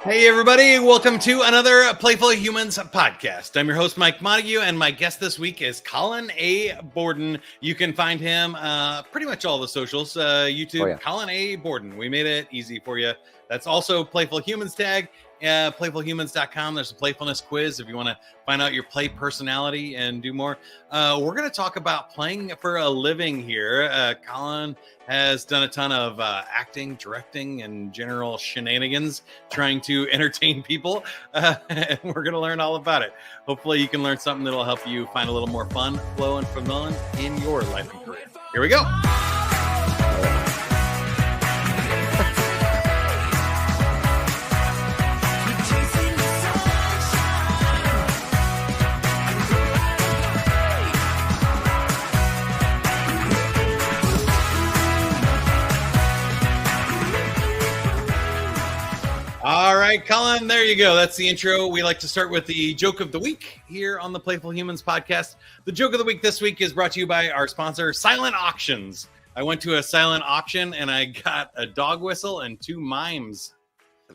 Hey, everybody. Welcome to another Playful Humans podcast. I'm your host, Mike Montague, and my guest this week is Colin A. Borden. You can find him pretty much all the socials, YouTube, Colin A. Borden. We made it easy for you. That's also Playful Humans tag, playfulhumans.com. There's a playfulness quiz if you want to find out your play personality and do more. We're going to talk about playing for a living here. Colin has done a ton of acting, directing, and general shenanigans trying to entertain people. And we're going to learn all about it. Hopefully you can learn something that'll help you find a little more fun, flow, and fulfillment in your life and career. Here we go. All right, Colin, there you go. That's the intro. We like to start with the joke of the week here on the Playful Humans podcast. The joke of the week this week is brought to you by our sponsor, Silent Auctions. I went to a silent auction and I got a dog whistle and 2 mimes.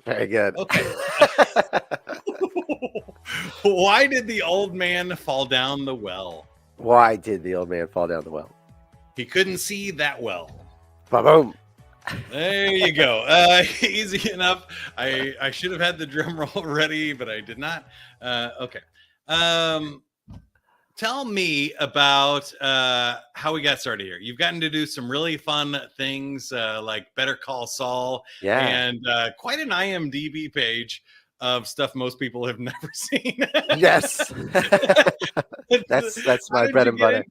Very good. Okay. Why did the old man fall down the well? Why did the old man fall down the well? He couldn't see that well. Ba-boom. There you go. Easy enough. I should have had the drum roll ready, but I did not. Okay. Tell me about how we got started here. You've gotten to do some really fun things like Better Call Saul, and quite an IMDb page of stuff most people have never seen. Yes. that's my bread and butter.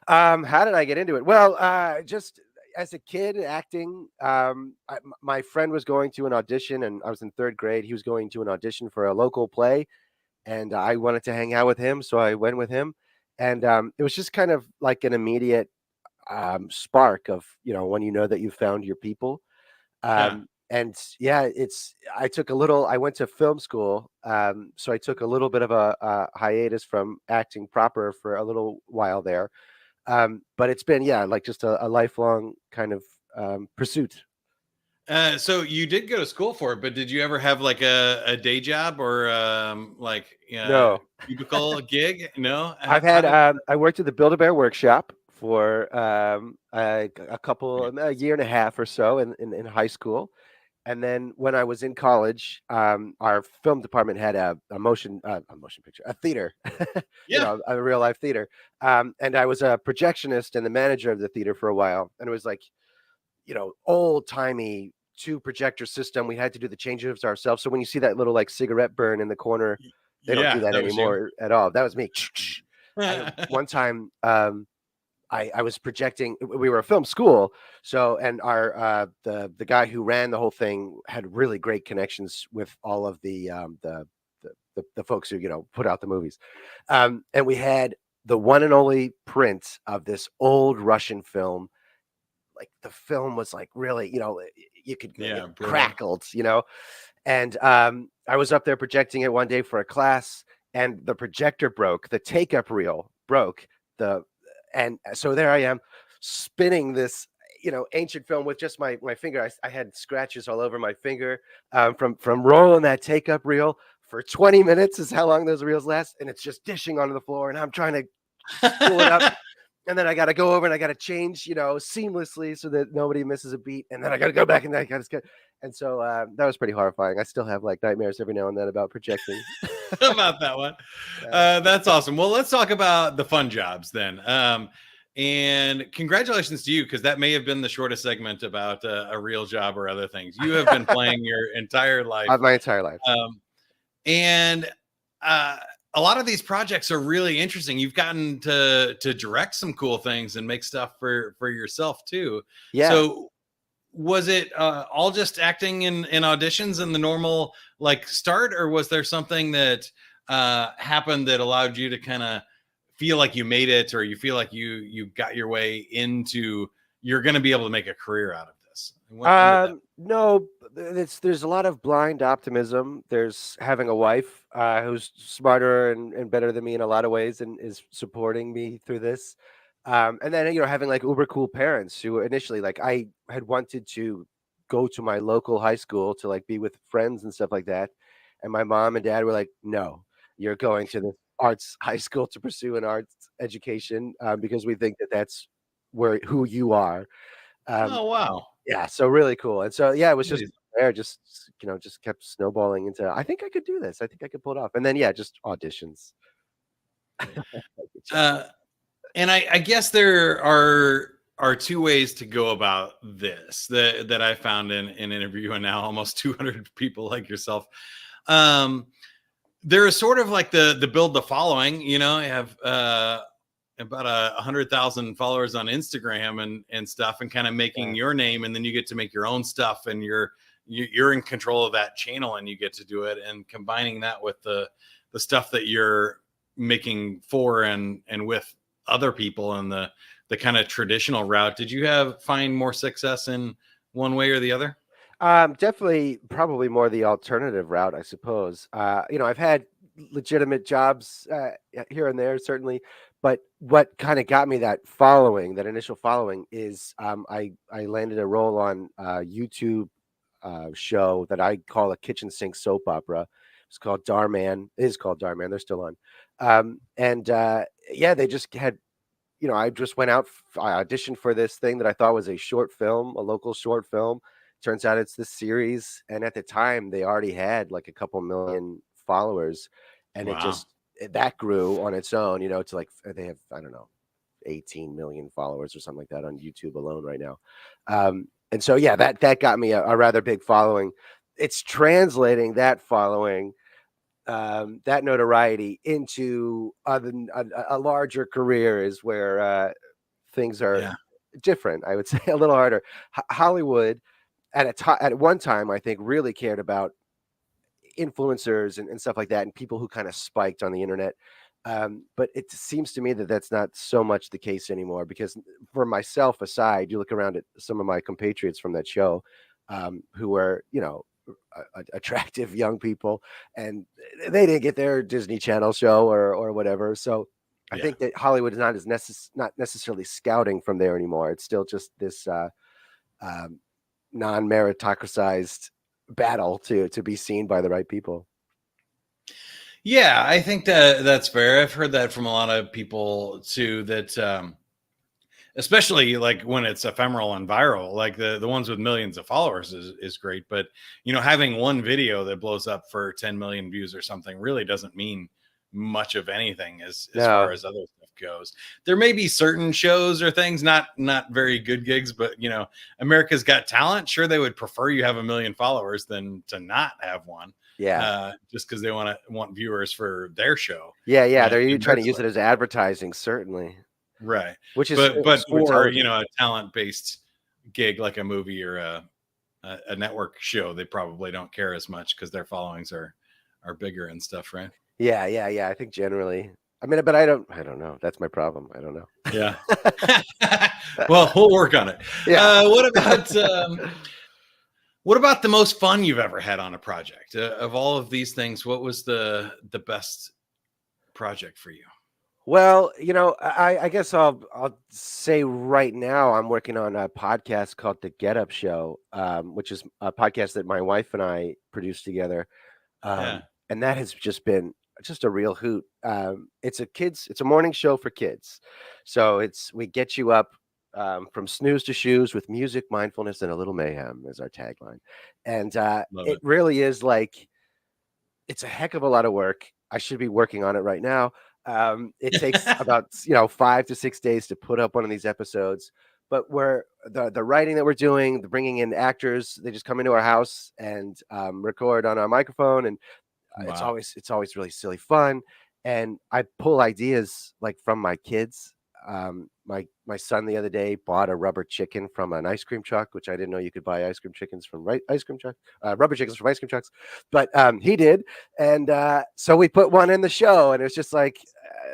How did I get into it? Well, just as a kid acting, my friend was going to an audition, and I was in 3rd grade. He was going to an audition for a local play, and I wanted to hang out with him, so I went with him. And it was just kind of like an immediate spark of, when you know that you found your people. And I went to film school, so I took a little bit of a hiatus from acting proper for a little while there. But it's been, just a lifelong kind of pursuit. So you did go to school for it, but did you ever have like a day job or no cubicle gig? No, I've had I worked at the Build-A-Bear workshop for a year and a half or so in high school. And then when I was in college, our film department had a motion picture, a theater, a real life theater. And I was a projectionist and the manager of the theater for a while. And it was like, old timey 2 projector system. We had to do the changes ourselves. So when you see that little like cigarette burn in the corner, they don't do that anymore at all. That was me. One time, I was projecting. We were a film school, and our the guy who ran the whole thing had really great connections with all of the folks who put out the movies, and we had the one and only print of this old Russian film. Like the film was like really, you could crackled, and I was up there projecting it one day for a class, and the projector broke, the take-up reel broke, and so there I am spinning this, ancient film with just my finger. I had scratches all over my finger from rolling that take-up reel for 20 minutes is how long those reels last. And it's just dishing onto the floor and I'm trying to pull it up. And then I got to go over and I got to change, seamlessly so that nobody misses a beat. And then I got to go back and and so that was pretty horrifying. I still have like nightmares every now and then about projecting. About that one. That's awesome. Well, let's talk about the fun jobs then. And congratulations to you, because that may have been the shortest segment about a real job or other things. You have been playing your entire life. My entire life. And a lot of these projects are really interesting. You've gotten to direct some cool things and make stuff for yourself too. Yeah. So was it all just acting in auditions and the normal like start, or was there something that happened that allowed you to kind of feel like you made it, or you feel like you got your way into, you're going to be able to make a career out of this? No, there's a lot of blind optimism. There's having a wife who's smarter and better than me in a lot of ways and is supporting me through this. And then, having like uber cool parents who initially, like, I had wanted to go to my local high school to like be with friends and stuff like that. And my mom and dad were like, no, you're going to the arts high school to pursue an arts education because we think that that's who you are. Oh, wow. Yeah, so really cool. And so yeah, it was just Nice. there, just just kept snowballing into I think I could do this. I think I could pull it off. And then yeah, just auditions. And I guess there are two ways to go about this that I found in interviewing now almost 200 people like yourself. There is sort of like the build the following. You have about 100,000 followers on Instagram and stuff, and kind of making your name, and then you get to make your own stuff, and you're in control of that channel, and you get to do it, and combining that with the stuff that you're making for and with other people and the kind of traditional route. Did you find more success in one way or the other? Definitely probably more the alternative route, I suppose. I've had legitimate jobs here and there, certainly, but what kind of got me that initial following is I landed a role on a YouTube show that I call a kitchen sink soap opera. It's called Darman. It is called Darman. They're still on. Yeah, they just had, I just went out, I auditioned for this thing that I thought was a local short film. Turns out it's this series. And at the time, they already had like a couple million followers. And Wow. that grew on its own, to like, they have, I don't know, 18 million followers or something like that on YouTube alone right now. And so, yeah, that got me a rather big following. It's translating that following, that notoriety into a larger career is where things are different. I would say a little harder. Hollywood at one time, I think, really cared about influencers and stuff like that, and people who kind of spiked on the internet. But it seems to me that that's not so much the case anymore, because for myself aside, you look around at some of my compatriots from that show who were, attractive young people, and they didn't get their Disney Channel show or whatever. So I think that Hollywood is not necessarily scouting from there anymore. It's still just this non-meritocratized battle to be seen by the right people. Yeah, I think that's fair. I've heard that from a lot of people too, that especially like when it's ephemeral and viral, like the ones with millions of followers is great. But, having one video that blows up for 10 million views or something really doesn't mean much of anything as far as other stuff goes. There may be certain shows or things, not very good gigs, but America's Got Talent, sure, they would prefer you have 1 million followers than to not have one. Just because they want viewers for their show. They're trying to use it as advertising, certainly. Right. Which is but for a talent-based gig like a movie or a network show, they probably don't care as much because their followings are bigger and stuff, right? Yeah. I think generally. I mean, but I don't know. That's my problem. I don't know. Yeah. Well, we'll work on it. Yeah. What about the most fun you've ever had on a project? Of all of these things, what was the best project for you? Well, I guess I'll say right now I'm working on a podcast called The Get Up Show, which is a podcast that my wife and I produced together. And that has just been just a real hoot. It's a morning show for kids. So we get you up from snooze to shoes with music, mindfulness, and a little mayhem is our tagline. And it really is like, it's a heck of a lot of work. I should be working on it right now. It takes about 5 to 6 days to put up one of these episodes, but the writing that we're doing, the bringing in actors, they just come into our house and record on our microphone, and it's always really silly fun. And I pull ideas like from my kids. My son the other day bought a rubber chicken from an ice cream truck, which I didn't know you could buy rubber chickens from ice cream trucks, but he did. And so we put one in the show, and it's just like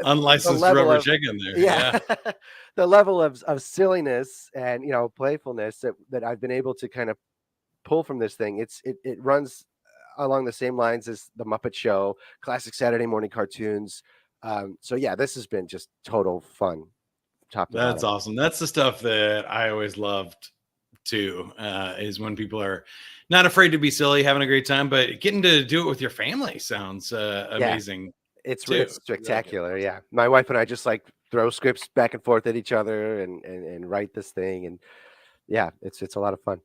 unlicensed rubber chicken there. Yeah. The level of silliness and playfulness that I've been able to kind of pull from this thing. It runs along the same lines as the Muppet Show, classic Saturday morning cartoons. So yeah, this has been just total fun. That's awesome. That's the stuff that I always loved too, is when people are not afraid to be silly, having a great time, but getting to do it with your family sounds amazing. It's too. spectacular. Yeah. My wife and I just like throw scripts back and forth at each other and write this thing. And yeah, it's a lot of fun.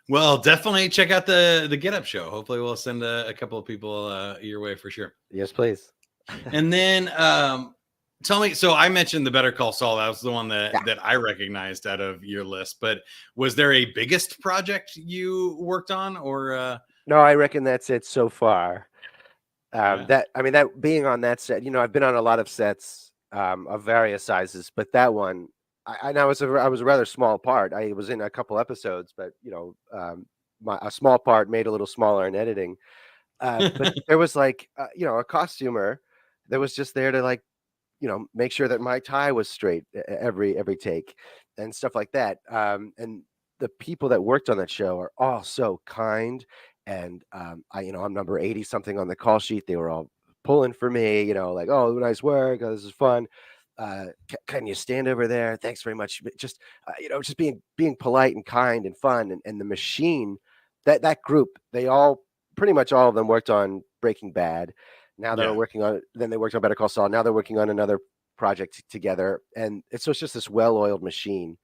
Well, definitely check out the Get Up show. Hopefully we'll send a couple of people your way for sure. Yes, please. And then tell me, so I mentioned the Better Call Saul. That was the one that I recognized out of your list, but was there a biggest project you worked on or No, I reckon that's it so far. Yeah. That being on that set, I've been on a lot of sets of various sizes, but that one, I was a rather small part. I was in a couple episodes, but a small part made a little smaller in editing. But there was like a costumer that was just there to like make sure that my tie was straight every take and stuff like that. And the people that worked on that show are all so kind. And I'm number 80 something on the call sheet. They were all pulling for me, like, oh, nice work. Oh, this is fun. Can you stand over there? Thanks very much. Just just being polite and kind and fun. And the machine, that group, they all pretty much all of them worked on Breaking Bad. Now they're working on, then they worked on Better Call Saul. Now they're working on another project together. And it's just this well-oiled machine.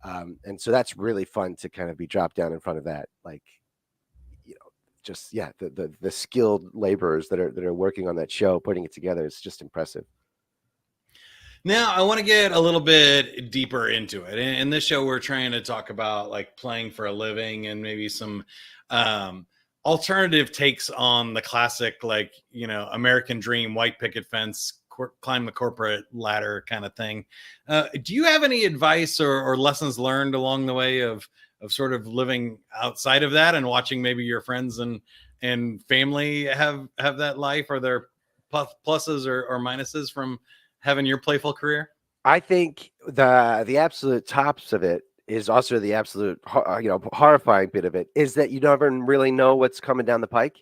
And so that's really fun to kind of be dropped down in front of that. Like, the skilled laborers that are working on that show, putting it together. It's just impressive. Now, I want to get a little bit deeper into it. In this show, we're trying to talk about like playing for a living and maybe some alternative takes on the classic, like, American dream, white picket fence, climb the corporate ladder kind of thing. Do you have any advice or lessons learned along the way of sort of living outside of that and watching maybe your friends and family have that life? Are there pluses or minuses from having your playful career? I think the absolute tops of it is also the absolute horrifying bit of it is that you never really know what's coming down the pike.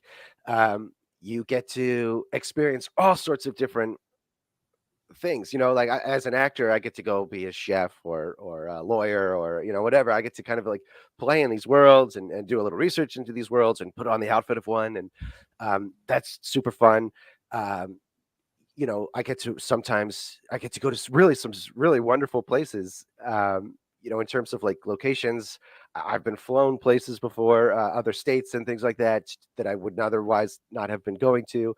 You get to experience all sorts of different things, like as an actor, I get to go be a chef or a lawyer or whatever. I get to kind of like play in these worlds and do a little research into these worlds and put on the outfit of one, and that's super fun. I get to go to some really wonderful places, in terms of like locations. I've been flown places before, other states and things like that I would otherwise not have been going to.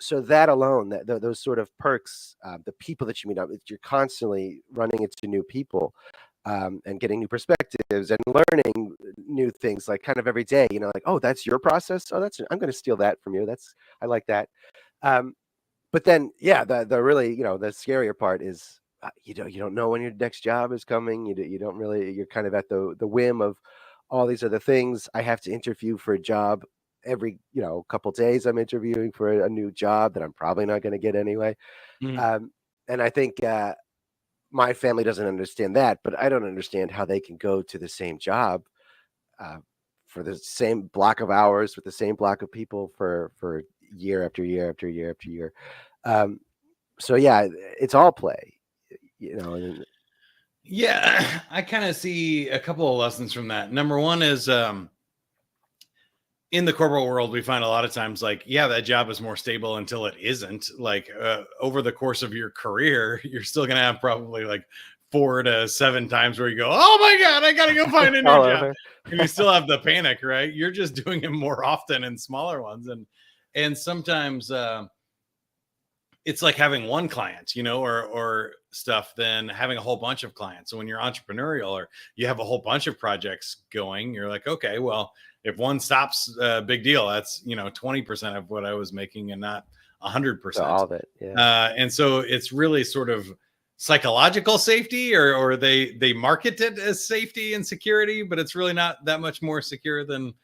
So that alone, those sort of perks, the people that you meet up with, you're constantly running into new people, and getting new perspectives and learning new things like kind of every day, like, oh, that's your process. Oh, I'm going to steal that from you. I like that. But then, the really, the scarier part is, you don't know when your next job is coming. You don't really, you're kind of at the whim of all these other things. I have to interview for a job every couple days. I'm interviewing for a new job that I'm probably not going to get anyway. And I think my family doesn't understand that, but I don't understand how they can go to the same job for the same block of hours with the same block of people for year after year after year after year. So yeah, it's all play, Yeah, I kind of see a couple of lessons from that. Number one is in the corporate world, we find a lot of times like, that job is more stable until it isn't. Like over the course of your career, you're still going to have probably like 4 to 7 times where you go, oh my God, I got to go find a new job. And you still have the panic, right? You're just doing it more often in smaller ones. And sometimes it's like having one client, or stuff than having a whole bunch of clients. So when you're entrepreneurial or you have a whole bunch of projects going, you're like, okay, well, if one stops, big deal. That's 20% of what I was making and not 100%. All of it, yeah. And so it's really sort of psychological safety, or they market it as safety and security, but it's really not that much more secure than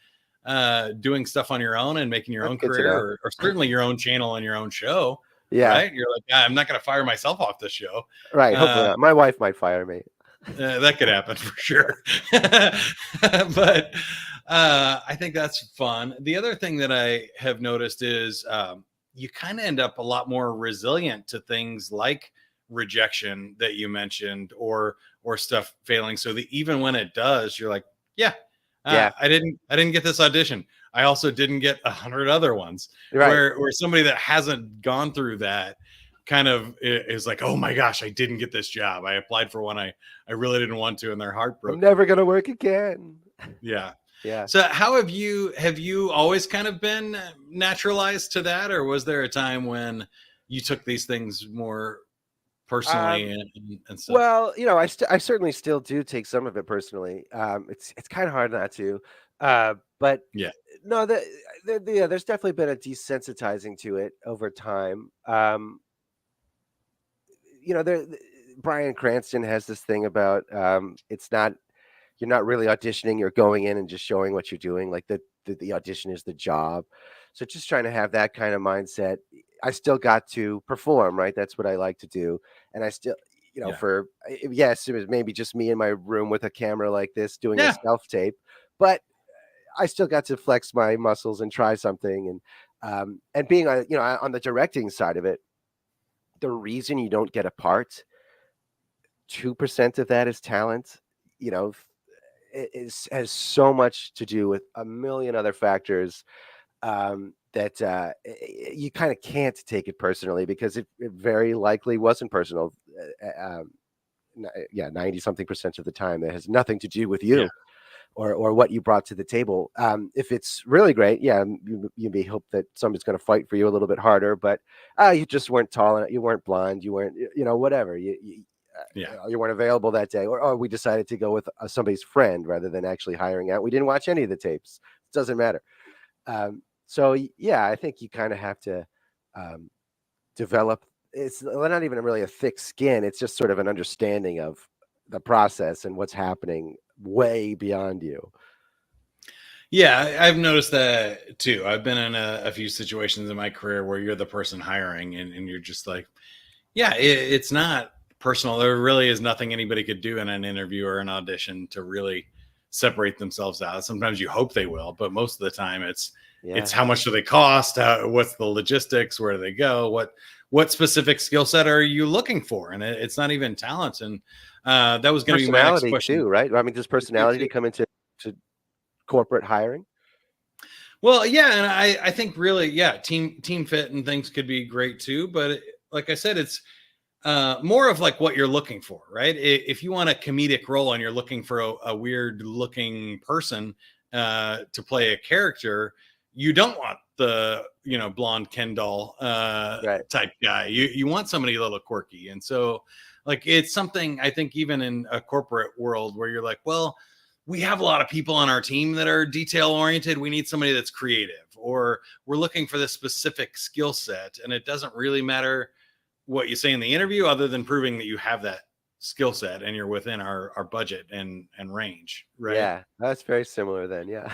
doing stuff on your own and making your own career, or certainly your own channel and your own show. Yeah, right. You're like, I'm not going to fire myself off this show. Right. Hopefully not. My wife might fire me. That could happen for sure. But I think that's fun. The other thing that I have noticed is you kind of end up a lot more resilient to things like rejection that you mentioned, or or stuff failing, so that even when it does, you're like, yeah, Yeah. I didn't get this audition. I also didn't get 100 other ones. Right. Where somebody that hasn't gone through that kind of is like, oh my gosh, I didn't get this job. I applied for one I really didn't want to, and they're heartbroken. I'm never gonna work again. Yeah. Yeah. So how have you always kind of been naturalized to that, or was there a time when you took these things more personally and stuff? Well, I certainly still do take some of it personally. It's kind of hard not to, but Yeah. no, yeah, there's definitely been a desensitizing to it over time. There, Bryan Cranston has this thing about it's not you're not really auditioning, you're going in and just showing what you're doing. Like the audition is the job. So just trying to have that kind of mindset. I still got to perform, right? That's what I like to do, and I still, Yeah. yes, it was maybe just me in my room with a camera like this doing a Yeah. self tape, but I still got to flex my muscles and try something, and being on the directing side of it, the reason you don't get a part, 2% of that is talent. Has so much to do with a million other factors that you kind of can't take it personally, because it very likely wasn't personal. 90 something percent of the time, it has nothing to do with you. Yeah. Or what you brought to the table. If it's really great, you may hope that somebody's going to fight for you a little bit harder, but you just weren't tall enough, you weren't blonde, you weren't, whatever. You weren't available that day, or we decided to go with somebody's friend rather than actually hiring out. We didn't watch any of the tapes. It doesn't matter. So yeah, I think you kind of have to develop. It's not even really a thick skin. It's just sort of an understanding of the process and what's happening way beyond you. Yeah, I've noticed that too. I've been in a few situations in my career where you're the person hiring, and you're just like, yeah, it's not personal. There really is nothing anybody could do in an interview or an audition to really separate themselves out. Sometimes you hope they will, but most of the time it's how much do they cost? What's the logistics? Where do they go? What specific skill set are you looking for? And it's not even talent. And that was going to be my next question too, right? I mean, does personality come into corporate hiring? Well, yeah, and I think really, yeah, team fit and things could be great too. But like I said, it's more of like what you're looking for, right? If you want a comedic role and you're looking for a weird looking person to play a character, you don't want the blonde Ken doll right. type guy. You want somebody a little quirky, and so like it's something I think even in a corporate world where you're like, well, we have a lot of people on our team that are detail oriented. We need somebody that's creative, or we're looking for this specific skill set, and it doesn't really matter what you say in the interview other than proving that you have that skill set and you're within our budget and range, right? Yeah, that's very similar then. Yeah.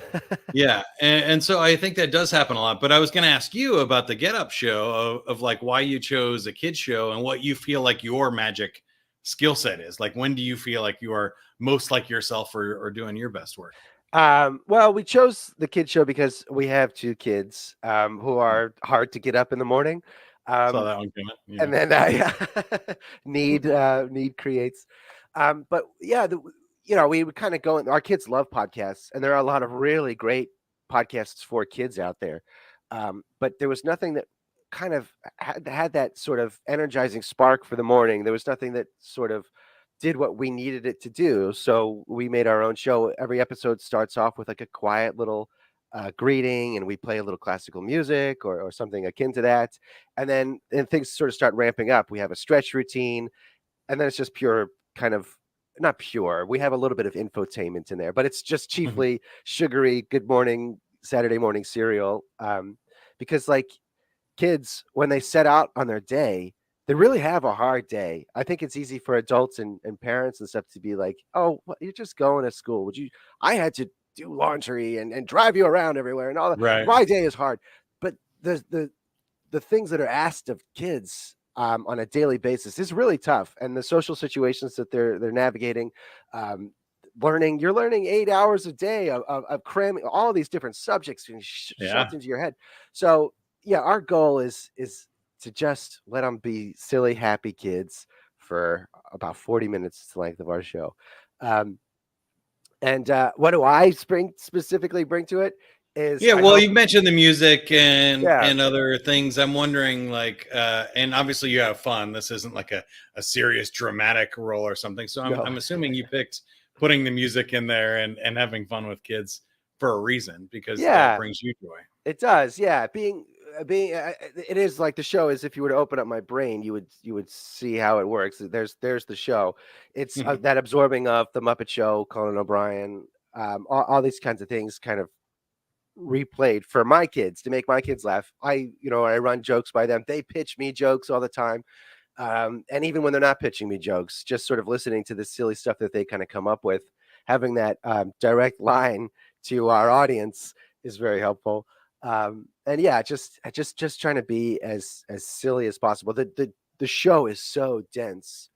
Yeah. And so I think that does happen a lot. But I was going to ask you about the Get Up show of like why you chose a kid show and what you feel like your magic skill set is. Like, when do you feel like you are most like yourself or doing your best work? Well, we chose the kid show because we have two kids who are hard to get up in the morning. Saw that one coming. Yeah. And then need creates. But yeah, we would kind of go. Our kids love podcasts, and there are a lot of really great podcasts for kids out there. But there was nothing that kind of had that sort of energizing spark for the morning. There was nothing that sort of did what we needed it to do. So we made our own show. Every episode starts off with like a quiet little greeting, and we play a little classical music or something akin to that. And then things sort of start ramping up. We have a stretch routine, and then it's just pure kind of not pure. We have a little bit of infotainment in there, but it's just chiefly sugary good morning, Saturday morning cereal. Because like kids, when they set out on their day, they really have a hard day. I think it's easy for adults and parents and stuff to be like, oh, well, you're just going to school. I had to do laundry and drive you around everywhere and all that. Right. My day is hard. But the things that are asked of kids on a daily basis is really tough. And the social situations that they're navigating, you're learning 8 hours a day of cramming all these different subjects shoved into your head. So yeah, our goal is to just let them be silly, happy kids for about 40 minutes the length of our show. And what do I specifically bring to it is, yeah, well, you mentioned the music and Yeah. other things. I'm wondering, like, and obviously you have fun. This isn't like a serious dramatic role or something. So No. I'm assuming you picked putting the music in there and having fun with kids for a reason, because that brings you joy. It does, yeah. Being it is like the show is, if you were to open up my brain, you would see how it works. There's the show. It's that absorbing of the Muppet Show, Conan O'Brien, all these kinds of things kind of replayed for my kids to make my kids laugh. I run jokes by them. They pitch me jokes all the time. And even when they're not pitching me jokes, just sort of listening to the silly stuff that they kind of come up with, having that direct line to our audience is very helpful. And yeah, just trying to be as silly as possible. The show is so dense.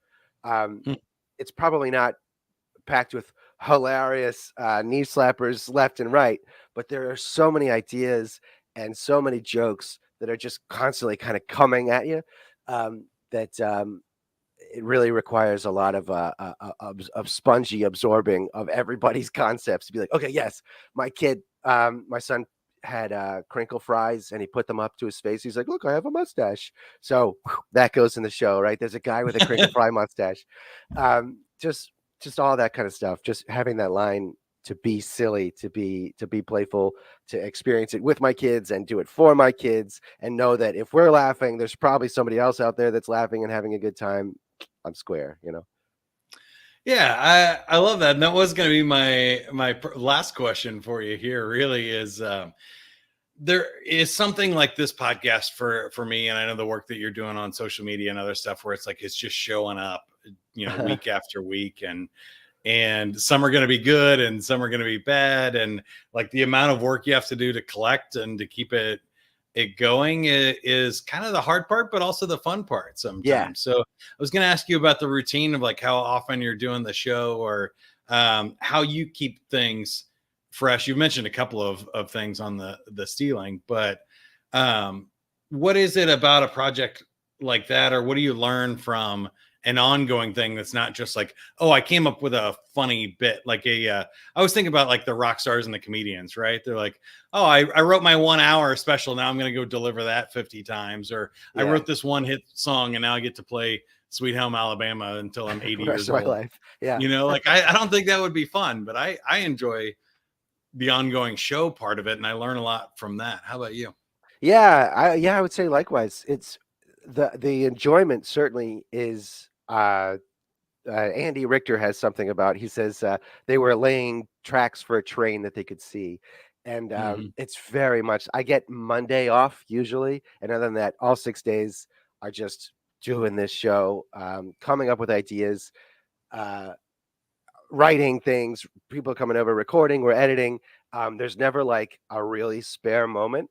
It's probably not packed with hilarious knee slappers left and right, but there are so many ideas and so many jokes that are just constantly kind of coming at you, that it really requires a lot of spongy absorbing of everybody's concepts to be like, okay, yes, my son had crinkle fries and he put them up to his face. He's like, look, I have a mustache. So that goes in the show, right? There's a guy with a crinkle fry mustache. Just all that kind of stuff. Just having that line to be silly, to be playful, to experience it with my kids and do it for my kids, and know that if we're laughing, there's probably somebody else out there that's laughing and having a good time. I'm square, Yeah, I love that. And that was going to be my last question for you here. Really is there is something like this podcast for me, and I know the work that you're doing on social media and other stuff, where it's like it's just showing up, week after week, and some are going to be good and some are going to be bad, and like the amount of work you have to do to collect and to keep it going is kind of the hard part, but also the fun part sometimes. Yeah. So I was going to ask you about the routine of like how often you're doing the show, or how you keep things fresh. You mentioned a couple of things on the stealing, but what is it about a project like that, or what do you learn from an ongoing thing that's not just like, oh, I came up with a funny bit, like I was thinking about like the rock stars and the comedians, right? They're like, oh, I wrote my 1 hour special, now I'm going to go deliver that 50 times, or I wrote this one hit song and now I get to play Sweet Home Alabama until I'm 80 years old. Life. Yeah. Like I don't think that would be fun, but I enjoy the ongoing show part of it, and I learn a lot from that. How about you? Yeah, I would say likewise. It's the enjoyment certainly is. Andy Richter has something about. He says they were laying tracks for a train that they could see, and it's very much. I get Monday off usually, and other than that, all 6 days are just doing this show, coming up with ideas, writing things, people coming over, recording, we're editing. There's never like a really spare moment,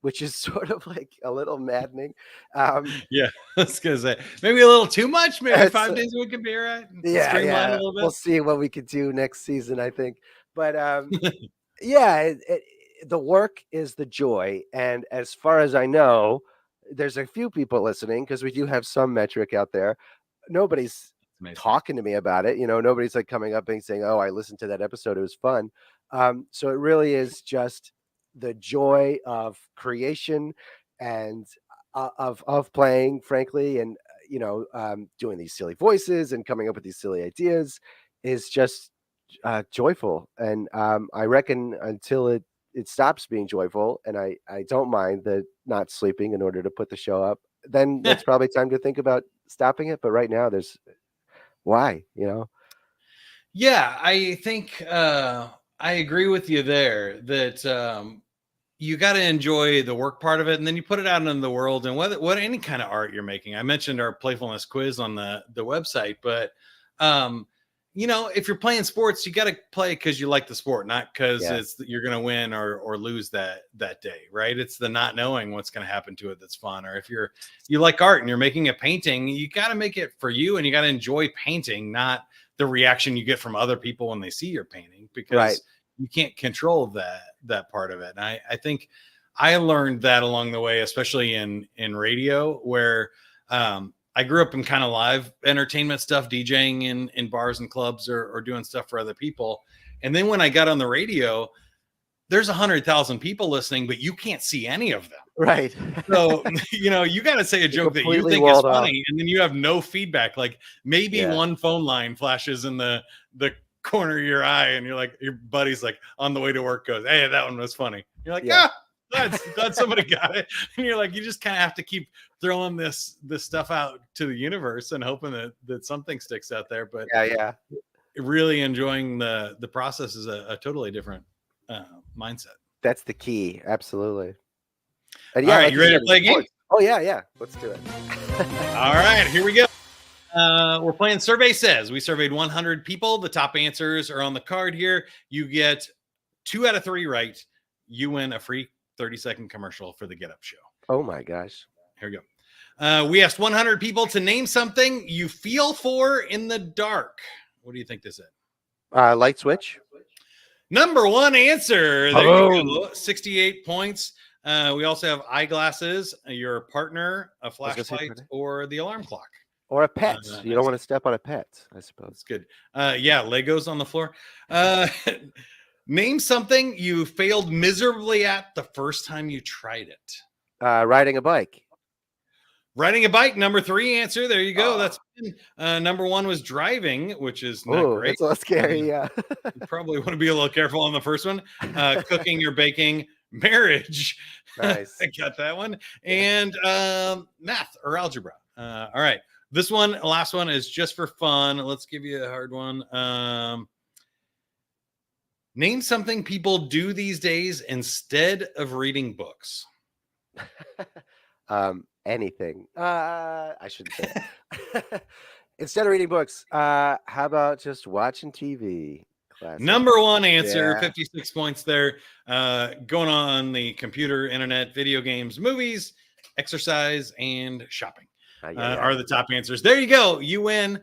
which is sort of like a little maddening. Yeah, I was gonna say maybe a little too much. Maybe 5 days a week could be all right. Yeah. A little bit. We'll see what we could do next season, I think. But yeah, the work is the joy, and as far as I know, there's a few people listening because we do have some metric out there. Nobody's talking to me about it. Nobody's like coming up and saying, "Oh, I listened to that episode; it was fun." So it really is just the joy of creation and of playing, frankly, and doing these silly voices and coming up with these silly ideas is just joyful. And I reckon until it stops being joyful, and I don't mind the not sleeping in order to put the show up, then it's probably time to think about stopping it. But right now, there's why, Yeah, I think I agree with you there that you got to enjoy the work part of it, and then you put it out into the world. And what any kind of art you're making. I mentioned our playfulness quiz on the website, but if you're playing sports, you got to play because you like the sport, not because you're going to win or lose that day, right? It's the not knowing what's going to happen to it that's fun. Or if you like art and you're making a painting, you got to make it for you, and you got to enjoy painting, not the reaction you get from other people when they see your painting, because you can't control that part of it. And I think I learned that along the way, especially in radio, where I I grew up in kind of live entertainment stuff, DJing in bars and clubs or doing stuff for other people. And then when I got on the radio, there's 100,000 people listening, but you can't see any of them. Right. So, you got to say a joke that you think is funny, and then you have no feedback. Like maybe one phone line flashes in the corner of your eye, and you're like, your buddy's like on the way to work goes, "Hey, that one was funny." You're like, glad somebody got it. And you're like, you just kind of have to keep throwing this stuff out to the universe and hoping that something sticks out there. But really enjoying the process is a totally different mindset. That's the key. Absolutely. And all right, you ready to play a game? Oh yeah. Let's do it. All right, here we go. We're playing Survey Says. We surveyed 100 people. The top answers are on the card here. You get 2 out of 3 right. You win a free 30-second commercial for the Get Up Show. Oh my gosh. Here we go. We asked 100 people to name something you feel for in the dark. What do you think this is? Light switch. Number 1 answer. There you go. 68 points. We also have eyeglasses, your partner, a flashlight, or the alarm clock. Or a pet. You don't want to step on a pet, I suppose. It's good. Legos on the floor. Name something you failed miserably at the first time you tried it. Riding a bike. Riding a bike, number 3 answer. There you go. That's number 1 was driving, which is not great. It's a little scary, yeah. You probably want to be a little careful on the first one. Cooking or baking, marriage. Nice. I got that one. And math or algebra. All right. This one, last one, is just for fun. Let's give you a hard one. Name something people do these days instead of reading books. Anything. I shouldn't say it. Instead of reading books, how about just watching TV? Classic. Number 1 answer, 56 points there. Going on the computer, internet, video games, movies, exercise, and shopping are the top answers. There you go. You win.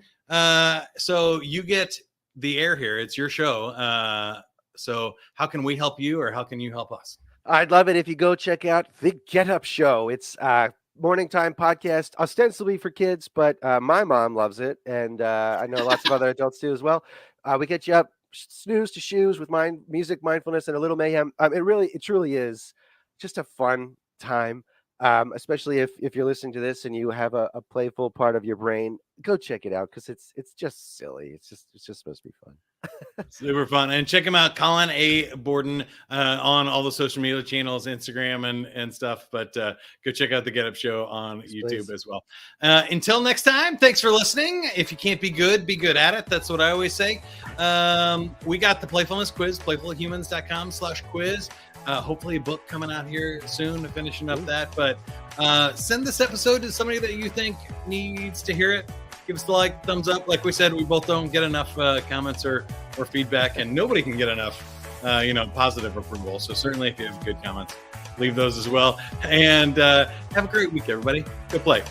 So you get the air here. It's your show. So how can we help you, or how can you help us? I'd love it if you go check out the Get Up Show. It's morning time podcast, ostensibly for kids, but my mom loves it, and I know lots of other adults do as well. We get you up, snooze to shoes with music, mindfulness, and a little mayhem. It truly is just a fun time, especially if you're listening to this and you have a playful part of your brain. Go check it out, because it's just silly. It's just supposed to be fun. Super fun. And check him out, Colin A. Borden, on all the social media channels, Instagram and stuff. But go check out the Get Up Show on YouTube as well. Until next time, thanks for listening. If you can't be good at it. That's what I always say. We got the Playfulness quiz, playfulhumans.com/quiz. Hopefully a book coming out here soon, finishing up that. But send this episode to somebody that you think needs to hear it. Give us the thumbs up. Like we said, we both don't get enough comments or feedback, and nobody can get enough, positive approval. So certainly if you have good comments, leave those as well. And have a great week, everybody. Good play.